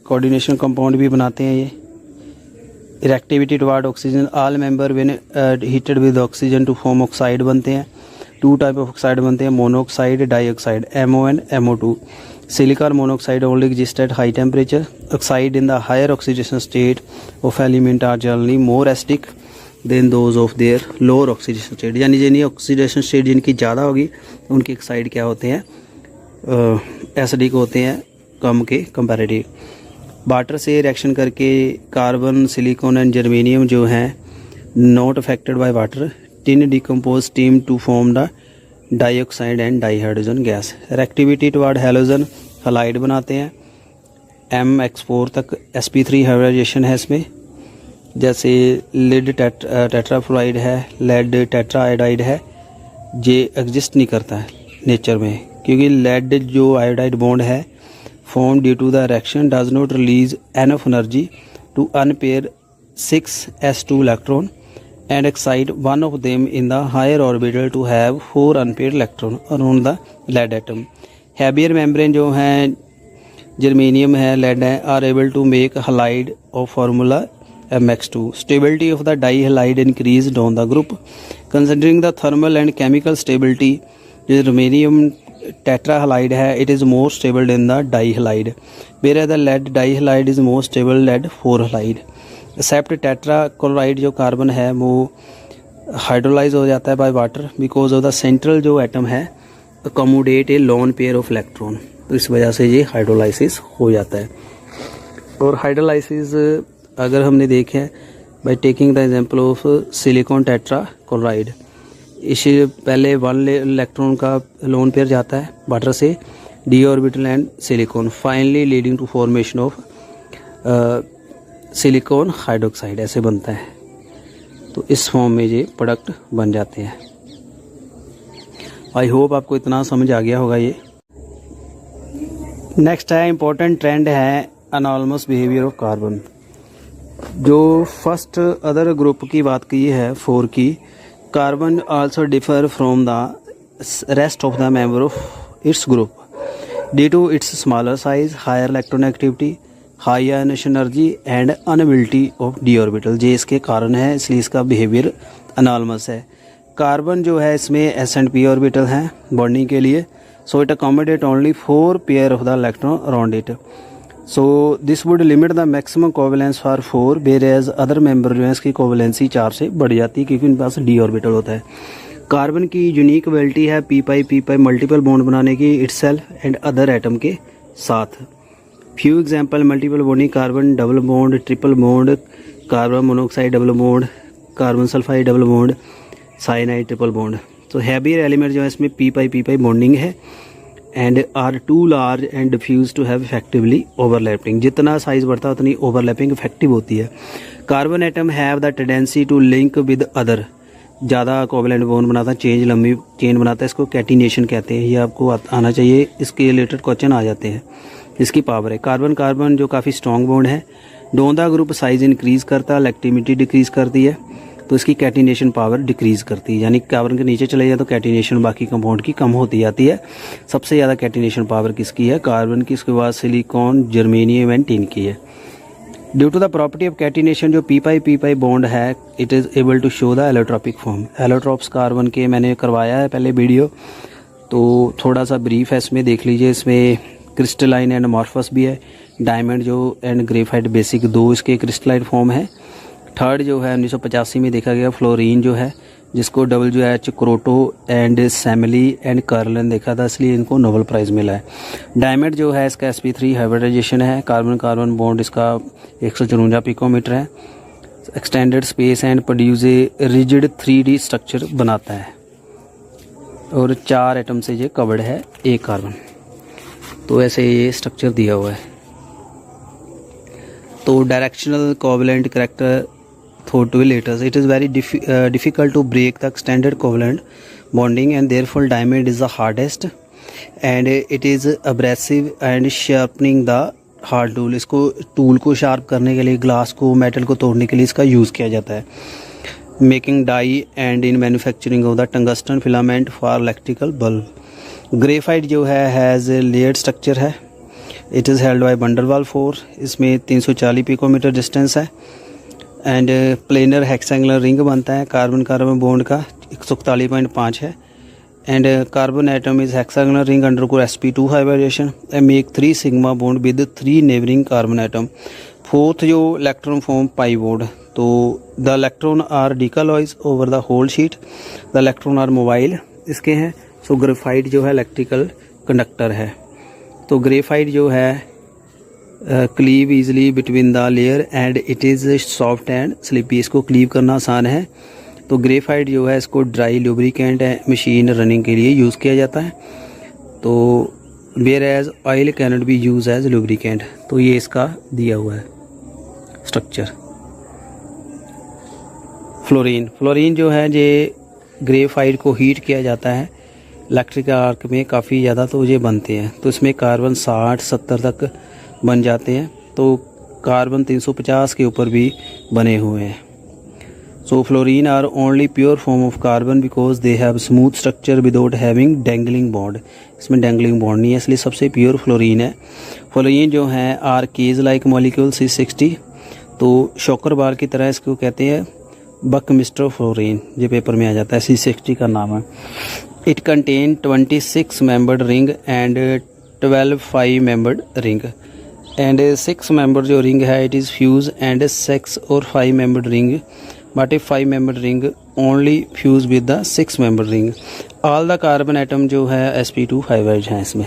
कोऑर्डिनेशन कंपाउंड भी बनाते हैं ये। Reactivity toward oxygen, all member when heated with oxygen to form oxide बनते हैं। 2 टाइप ऑफ ऑक्साइड बनते हैं, monoxide, dioxide, MO and MO2। Silica monoxide only exist at high temperature. Oxide in the higher oxidation state of element are generally more acidic than those of their lower oxidation state. यानी जिनकी ऑक्सीडेशन स्टेट जिनकी ज़्यादा होगी उनके ऑक्साइड क्या होते हैं, एसिडिक होते हैं कम के कंपैरेटिव। वाटर से रिएक्शन करके कार्बन, सिलिकॉन एंड जर्मेनियम जो हैं not affected by water. Tin decompose steam to form the dioxide and dihydrogen gas. Reactivity toward halogen, halide बनाते हैं। MX4 तक sp3 हाइब्रिडाइजेशन है इसमें। जैसे लिड टेट्राफ्लोराइड है, लेड टेट्राआयोडाइड है, ये एग्जिस्ट नहीं करता है नेचर में, क्योंकि लेड जो आयोडाइड बॉन्ड है formed due to the reaction does not release enough energy to unpair 6 s2 electron and excite one of them in the higher orbital to have 4 unpaired electron around the lead atom. Heavier membrane जो हैं जर्मेनियम है, lead है, are able to make halide of formula MX2. Stability of the dihalide increased on the group. Considering the thermal and chemical stability, germanium tetrahhalide है, it is more stable than the dihalide, whereas the lead dihalide is more stable lead 4 halide. Except tetrachloride जो कार्बन है वो हाइड्रोलाइज हो जाता है by water because of the central जो एटम है accommodate A lone pair of electron, तो इस वजह से ये हाइड्रोलाइसिस हो जाता है। और हाइड्रोलाइसिस अगर हमने देखे by taking the example of silicon tetrachloride, इसे पहले 1 इलेक्ट्रॉन का लोन पेयर जाता है वाटर से, d orbital and silicon, finally leading to formation of silicon hydroxide, ऐसे बनता है। तो इस फॉर्म में ये प्रोडक्ट बन जाते हैं। आई होप आपको इतना समझ आ गया होगा ये। नेक्स्ट है इम्पोर्टेंट ट्रेंड है अनॉर्मस बिहेवियर ऑफ कार्बन। जो फर्स्ट अदर ग्रुप की बात की है 4 की, carbon also differ from the rest of the member of its group due to its smaller size, higher electronegativity, high ionization energy and unavailability of d orbital। ये इसके कारण है, इसलिए इसका बिहेवियर अनॉर्मस है। कार्बन जो है इसमें s and p ऑर्बिटल हैं बॉन्डिंग के लिए, so it accommodate only 4 pair of the electron around it, so this would limit the maximum covalence for 4, whereas other member जो है इसकी कोवलेंसी 4 से बढ़ जाती है क्योंकि उनके पास d ऑर्बिटल होता है। कार्बन की यूनिक एबिलिटी है p मल्टीपल बॉन्ड बनाने की इटसेल्फ एंड अदर एटम के साथ। Few example multiple bonding, carbon double bond, triple bond, carbon monoxide double bond, carbon sulphide double bond, cyanide triple bond. तो हैवियर एलिमेंट जो है इसमें p बॉन्डिंग है and are too large and diffuse to have effectively overlapping. जितना साइज बढ़ता है उतनी ओवरलैपिंग इफेक्टिव होती है। Carbon atom have the tendency to link with other, ज़्यादा कोवलेंट बॉन्ड बनाता है, लंबी चेन बनाता है, इसको कैटिनेशन कहते हैं। ये आपको आना चाहिए, इसके रिलेटेड क्वेश्चन आ जाते हैं। इसकी पावर है कार्बन जो काफ़ी स्ट्रॉन्ग बॉन्ड है, डोंदा ग्रुप साइज इंक्रीज करता है, इलेक्ट्रिसिटी डिक्रीज करती है, तो इसकी कैटिनेशन पावर डिक्रीज करती है। यानी कार्बन के नीचे चले जाए तो कैटिनेशन बाकी कंपाउंड की कम होती जाती है। सबसे ज़्यादा कैटिनेशन पावर किसकी है? कार्बन की, इसके बाद सिलिकॉन, जर्मेनियम एंड टिन की है। Due to the property of catenation जो p बॉन्ड है, it is able to show the allotropic form. Allotropes carbon के मैंने करवाया है पहले वीडियो, तो थोड़ा सा ब्रीफ है इसमें, देख लीजिए। इसमें क्रिस्टलाइन एंड अमॉर्फस भी है, डायमंड जो एंड ग्रेफाइट बेसिक 2 इसके क्रिस्टलाइन फॉर्म है। थर्ड जो है 1985 में देखा गया फ्लोरीन जो है, जिसको WH क्रोटो एंड सैमली एंड कर्लन देखा था, इसलिए इनको नोबेल प्राइज़ मिला है। डायमंड जो है इसका sp3 हाइब्रिडाइजेशन है, कार्बन बॉन्ड इसका 154 पिकोमीटर है, extended space and produce a rigid 3D structure बनाता है, और 4 एटम से ये कवर्ड है एक कार्बन। तो ऐसे ये स्ट्रक्चर दिया हुआ है। तो directional covalent character thought to be later, it is very difficult to break the extended covalent bonding and therefore diamond is the hardest and it is abrasive and sharpening the hard tool, इसको टूल को शार्प करने के लिए, ग्लास को, मेटल को तोड़ने के लिए इसका यूज़ किया जाता है। Making dye and in manufacturing of the tungsten filament for electrical bulb. Graphite जो है हैज़ लेयर्ड स्ट्रक्चर है। It is held by van der Waal 4। इसमें 340 पिकोमीटर डिस्टेंस है एंड प्लेनर हेक्सागोनल रिंग बनता है। कार्बन कार्बन बॉन्ड का 141.5 है and carbon atom is hexagonal ring undergo sp2 hybridisation and make 3 sigma bond with 3 neighbouring carbon atom. Fourth जो इलेक्ट्रॉन फॉर्म पाई बॉन्ड। तो the electron are delocalised over the whole sheet. The electron are mobile इसके हैं। सो ग्रेफाइट जो है इलेक्ट्रिकल कंडक्टर है। तो ग्रेफाइट जो है cleave easily between the layer and it is soft and slippy. इसको क्लीव करना आसान है। तो ग्रेफाइट जो है इसको ड्राई लुब्रिकेंट है, मशीन रनिंग के लिए यूज़ किया जाता है। तो whereas oil can not be use as lubricant. तो ये इसका दिया हुआ है स्ट्रक्चर। फ्लोरीन जो है ये ग्रेफाइट को हीट किया जाता है इलेक्ट्रिकल आर्क में काफ़ी ज़्यादा, तो ये बनते हैं। तो इसमें कार्बन 60-70 तक बन जाते हैं। तो कार्बन 350 के ऊपर भी बने हुए हैं। So fullerene are only pure form of carbon because they have smooth structure without having dangling bond. इसमें डेंगलिंग बॉन्ड नहीं है, इसलिए सबसे प्योर फ्लोरीन है। फ्लोरीन जो है are cage like molecule C60। तो शॉकर बार की तरह इसको कहते हैं बकमिस्टर फ्लोरीन। ये पेपर में आ जाता है, C60 का नाम है। It contain 26 membered ring and 12 5 membered ring and 6 member जो रिंग है इट इज़ फ्यूज एंड 6 और 5 membered ring but A 5 member ring only fuse with the 6 member ring. All the carbon atom जो है sp2 हाइब्रिड हैं इसमें।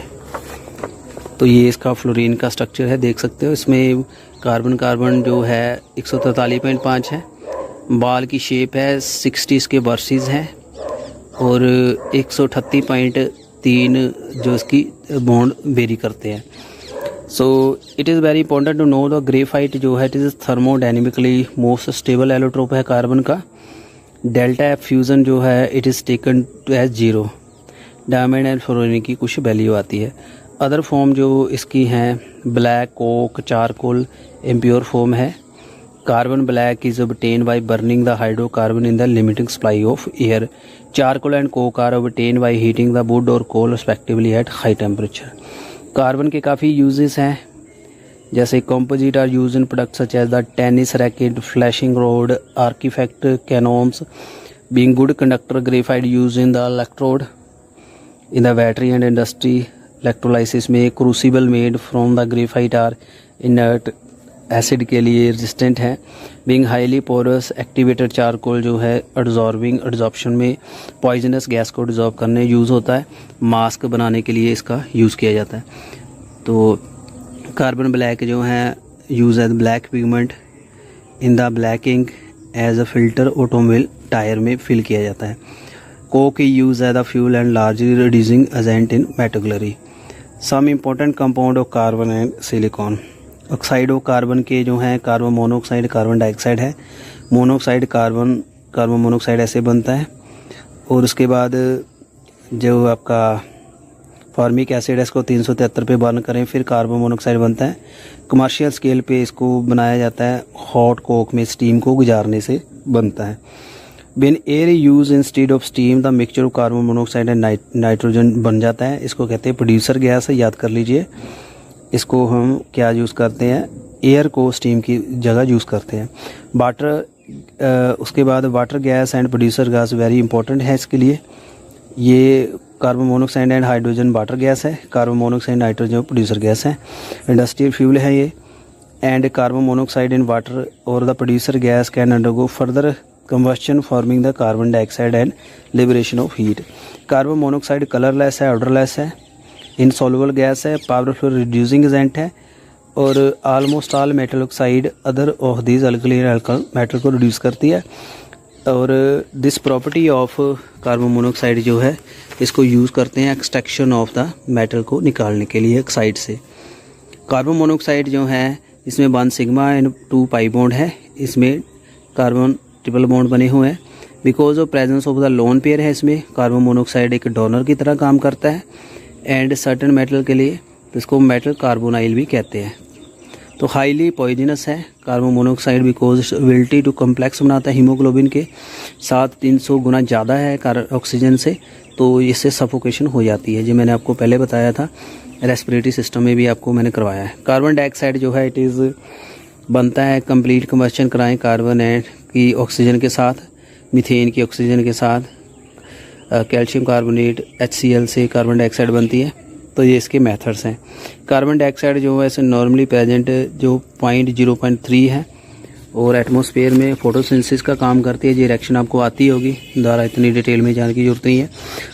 तो ये इसका फ्लोरीन का स्ट्रक्चर है, देख सकते हो। इसमें कार्बन कार्बन जो है 143.5 है। बाल की शेप है 60 इसके वर्सेस हैं और 138.3 जो इसकी बॉन्ड वेरी करते हैं। So it is very important to know the graphite जो है it is thermodynamically most stable allotrope है कार्बन का। डेल्टा एफ फ्यूज़न जो है it is taken as 0। Diamond and fluorine की कुछ वैल्यू आती है। अदर फॉर्म जो इसकी हैं black, coke, charcoal impure form है। Carbon black is obtained by burning the hydrocarbon in the limiting supply of air. Charcoal and coke are obtained by heating the wood or coal respectively at high temperature. Carbon के काफ़ी यूजेस हैं, जैसे composite are use in product such as the tennis racket, fishing rod, aircraft, canoes. Being good conductor graphite use in the electrode in the battery and industry. Electrolysis में crucible made from the graphite are inert acid के लिए रेजिस्टेंट है। Being highly porous activated charcoal जो है एड्जॉर्प्शन में पॉइजनस गैस को डिजॉल्व करने यूज़ होता है। मास्क बनाने के लिए इसका यूज़ किया जाता है। तो कार्बन ब्लैक जो है use as black pigment in the black ink as a filter automobile tyre में फिल किया जाता है। Coke use as the fuel and largely reducing agent in metallurgy. Some important compound of carbon and silicon. Oxide of carbon के जो हैं कार्बन मोनोऑक्साइड, कार्बन डाइऑक्साइड है। मोनोऑक्साइड कार्बन मोनोऑक्साइड ऐसे बनता है। और उसके बाद जो आपका फॉर्मिक एसिड है इसको 373 पे बर्न करें फिर कार्बन मोनोऑक्साइड बनता है। कमर्शियल स्केल पे इसको बनाया जाता है हॉट कोक में स्टीम को गुजारने से बनता है। When air use instead of steam the mixture of carbon monoxide and nitrogen बन जाता है। इसको कहते हैं प्रोड्यूसर गैस, याद कर लीजिए। इसको हम क्या यूज़ करते हैं, एयर को स्टीम की जगह यूज़ करते हैं। वाटर उसके बाद water gas and producer gas very important है इसके लिए। ये carbon monoxide and hydrogen water gas है, carbon monoxide nitrogen producer gas है। इंडस्ट्रियल फ्यूल है ये। And carbon monoxide in water और the producer gas can undergo further combustion forming the carbon dioxide and liberation of heat. Carbon monoxide colourless है, ऑडरलेस है, इनसॉल्युबल गैस है, पावरफुल रिड्यूसिंग एजेंट है और almost all metal oxide other of these alkaline alcohol metal को रिड्यूस करती है। और this property of carbon monoxide जो है इसको यूज़ करते हैं एक्सट्रैक्शन ऑफ द मेटल को निकालने के लिए ऑक्साइड से। कार्बन मोनोऑक्साइड जो है इसमें 1 सिग्मा एंड 2 पाई बॉन्ड है। इसमें कार्बन ट्रिपल बॉन्ड बने हुए हैं। Because of presence of the lone pair है इसमें कार्बन मोनोऑक्साइड एक डोनर की तरह काम करता है। एंड सर्टेन मेटल के लिए इसको मेटल कार्बोनाइल भी कहते हैं। तो हाईली पॉइजनस है। Carbon monoxide because ability to complex बनाता है हीमोग्लोबिन के साथ 300 गुना ज़्यादा है ऑक्सीजन से, तो इससे सफोकेशन हो जाती है। जो मैंने आपको पहले बताया था, रेस्पिरेटरी सिस्टम में भी आपको मैंने करवाया है। कार्बन डाइऑक्साइड जो है इट इज़ बनता है कंप्लीट कंबशन कराएं कार्बन की ऑक्सीजन के साथ, मीथेन की ऑक्सीजन के साथ, कैल्शियम कार्बोनेट HCl से कार्बन डाइऑक्साइड बनती है। तो ये इसके मेथड्स हैं। कार्बन डाइऑक्साइड जो है ऐसे नॉर्मली प्रेजेंट जो 0.3 है और एटमॉस्फेयर में फोटोसिंथेसिस का काम करती है। ये रिएक्शन आपको आती होगी, द्वारा इतनी डिटेल में जानने की जरूरत नहीं है।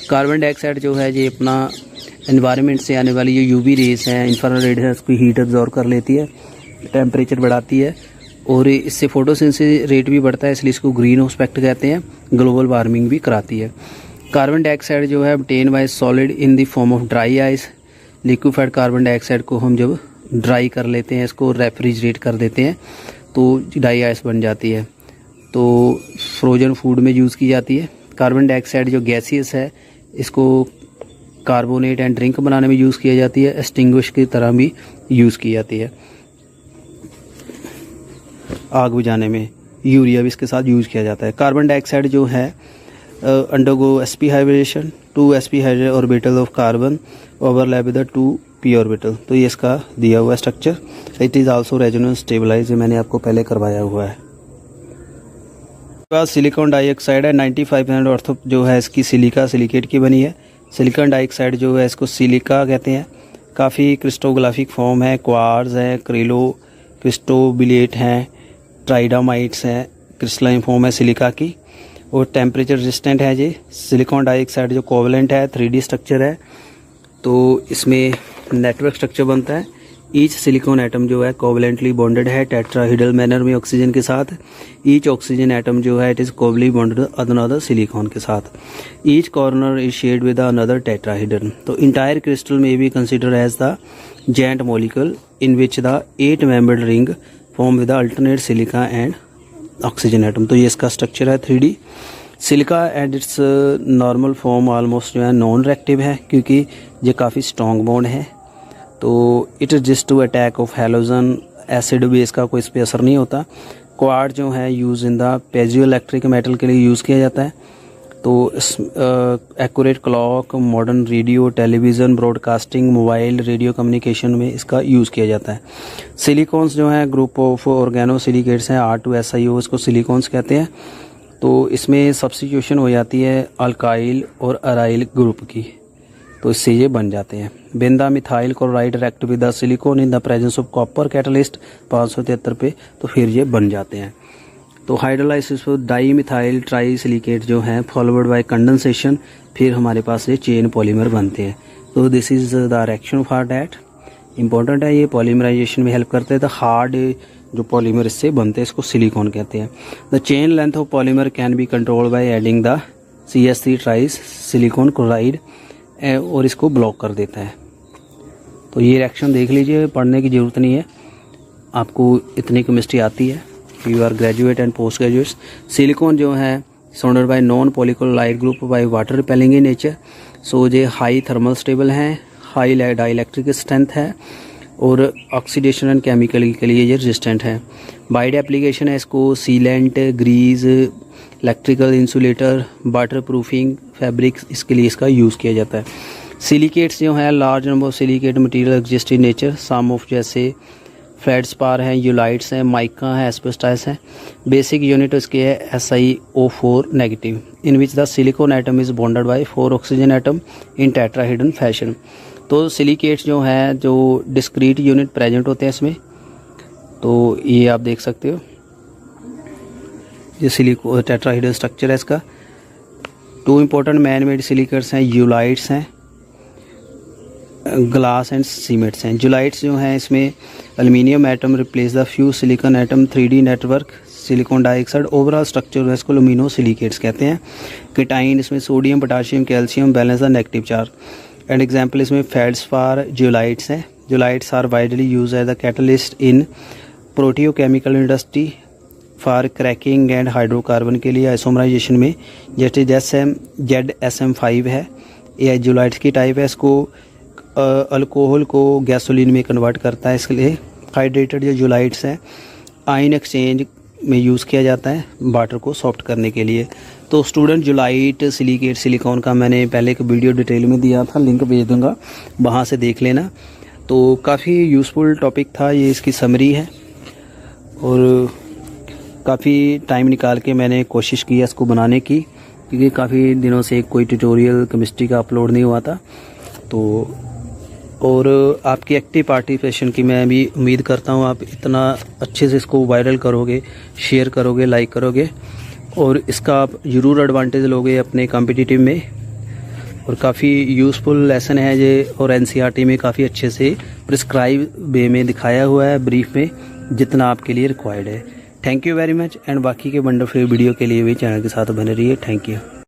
कार्बन डाइऑक्साइड जो है ये अपना एनवायरनमेंट से आने वाली जो UV रेस है, इंफ्रारेड है, उसकी हीट अब्जॉर्ब कर लेती है, टेम्परेचर बढ़ाती है और इससे फोटोसिंथेसिस रेट भी बढ़ता है, इसलिए इसको ग्रीन हाउस इफेक्ट कहते हैं। ग्लोबल वार्मिंग भी कराती है। कार्बन डाइऑक्साइड जो है obtain bye solid in the form of dry ice. Liquefied carbon dioxide को हम जब ड्राई कर लेते हैं, इसको रेफ्रिजरेट कर देते हैं, तो ड्राई आइस बन जाती है। तो फ्रोजन फूड में यूज़ की जाती है। कार्बन डाइऑक्साइड जो गैसियस है, इसको कार्बोनेट एंड ड्रिंक बनाने में यूज़ किया जाती है, एक्सटिंग्विश की तरह भी यूज़ की जाती है, आग बुझाने में। यूरिया भी इसके साथ यूज़ किया जाता है। कार्बन डाइऑक्साइड जो है undergo sp hybridisation, 2 sp hydrogen orbital of carbon overlap with 2 p orbital. तो ये इसका दिया हुआ structure. It is also resonance stabilise, मैंने आपको पहले करवाया हुआ है। सिलिकॉन डाइऑक्साइड है 95% ऑर्थो जो है इसकी सिलिकेट की बनी है। सिलिकॉन डाइऑक्साइड जो है इसको सिलिका कहते हैं। काफ़ी क्रिस्टोग्राफिक फॉर्म है, क्वार्ट्ज है, क्रिस्टोबिलेट हैं, ट्राइडामाइट्स हैं, क्रिस्टलाइन फॉर्म है सिलिका की और टेम्परेचर रेजिस्टेंट है। ये सिलिकॉन डाइऑक्साइड जो कोवलेंट है, 3D स्ट्रक्चर है, तो इसमें नेटवर्क स्ट्रक्चर बनता है। ईच सिलिकॉन एटम जो है कोवलेंटली बॉन्डेड है टेट्राहीड्रल मैनर में ऑक्सीजन के साथ। ईच ऑक्सीजन एटम जो है इट इज़ कोवली बॉन्डेड अनदर सिलिकॉन के साथ। Each corner is shared with another tetrahedral. तो इंटायर क्रिस्टल में be consider as the giant molecule in which the 8 membered ring form with alternate silica and oxygen atom. तो ये इसका स्ट्रक्चर है 3D। Silica and its normal form almost जो है नॉन रिएक्टिव है, क्योंकि ये काफ़ी स्ट्रॉन्ग बॉन्ड है। तो it resist to attack of halogen acid base का कोई इस पर असर नहीं होता। क्वार्ट्ज जो है use in the piezoelectric metal के लिए यूज़ किया जाता है। तो इस accurate clock, modern radio, television, broadcasting, mobile, radio communication में इसका यूज़ किया जाता है। सिलिकॉन्स जो है ग्रुप ऑफ ऑर्गेनोसिलिकेट्स हैं, R2SiO, इसको सिलिकॉन्स कहते हैं। तो इसमें सब्स्टिट्यूशन हो जाती है अल्काइल और अराइल ग्रुप की, तो इससे ये बन जाते हैं। बेंदा methyl chloride react with the silicon in the presence of copper catalyst 573 पे, तो फिर ये बन जाते हैं। तो hydrolysis di methyl tri silicate जो है फॉलोवर्ड बाय कंडेंसेशन, फिर हमारे पास ये चेन पॉलीमर बनते हैं। तो this is the reaction for that important है। ये पॉलीमराइजेशन में हेल्प करते हैं। द हार्ड जो पॉलीमर इससे बनते हैं इसको सिलिकॉन कहते हैं। The chain length of polymer can be control by adding the CH3 ट्राइस silicon chloride और इसको ब्लॉक कर देता है। तो ये रिएक्शन देख लीजिए, पढ़ने की ज़रूरत नहीं है, आपको इतनी केमिस्ट्री आती है। You are graduate and post graduates. Silicon जो है surrounded by non polychloride group by water repelling in nature. So ये हाई थर्मल स्टेबल हैं, हाई डाइलेक्ट्रिक स्ट्रेंथ है और ऑक्सीडेशन एंड केमिकल के लिए ये रेजिस्टेंट है। वाइड एप्लीकेशन है इसको sealant, grease, electrical insulator, waterproofing, fabric, इसके लिए इसका यूज़ किया जाता है। सिलिकेट्स जो है large number of silicate material exist in nature. Some of जैसे फेल्डस्पार हैं, यूलाइट्स हैं, माइका है, एस्बेस्टस है। बेसिक यूनिट इसके है SiO4 negative in which the silicon atom is bonded by 4 oxygen atom in tetrahedral fashion. तो सिलिकेट्स जो है जो डिस्क्रीट यूनिट प्रेजेंट होते हैं इसमें, तो ये आप देख सकते हो, ये सिलिको टेट्राहीड्रल स्ट्रक्चर है इसका। 2 इंपॉर्टेंट मैन मेड सिलिकेट्स हैं, यूलाइट्स हैं, ग्लास एंड सीमेंट्स हैं। यूलाइट्स जो हैं इसमें aluminium atom replace the few silicon atom, 3D network, silicon dioxide, overall structure है इसको लुमिनो सिलिकेट्स कहते हैं। कीटाइन इसमें sodium, potassium, calcium, balance the negative charge. And example इसमें फेल्डस्पार यूलाइट्स हैं। Zeolites are widely use as the catalyst in petrochemical industry for cracking and hydrocarbon के लिए आइसोमराइजेशन में, जैसे ZSM5 है, ये यूलाइट्स की टाइप है। इसको अल्कोहल को गैसोलीन में कन्वर्ट करता है, इसके लिए हाइड्रेटेड जो जुलाइट्स हैं आयन एक्सचेंज में यूज़ किया जाता है वाटर को सॉफ्ट करने के लिए। तो स्टूडेंट जुलाइट सिलिकेट सिलिकॉन का मैंने पहले एक वीडियो डिटेल में दिया था, लिंक भेज दूंगा, वहाँ से देख लेना। तो काफ़ी यूज़फुल टॉपिक था ये, इसकी समरी है और काफ़ी टाइम निकाल के मैंने कोशिश की है इसको बनाने की, क्योंकि काफ़ी दिनों से कोई ट्यूटोरियल केमिस्ट्री का अपलोड नहीं हुआ था। तो और आपकी एक्टिव पार्टिसिपेशन की मैं भी उम्मीद करता हूँ, आप इतना अच्छे से इसको वायरल करोगे, शेयर करोगे, लाइक करोगे और इसका आप ज़रूर एडवांटेज लोगे अपने कॉम्पिटिटिव में। और काफ़ी यूज़फुल लेसन है ये और एनसीईआरटी में काफ़ी अच्छे से प्रिस्क्राइब वे में दिखाया हुआ है, ब्रीफ में, जितना आपके लिए रिक्वायर्ड है। Thank you very much and बाकी के वंडरफुल वीडियो के लिए भी चैनल के साथ बने रहिए। Thank you.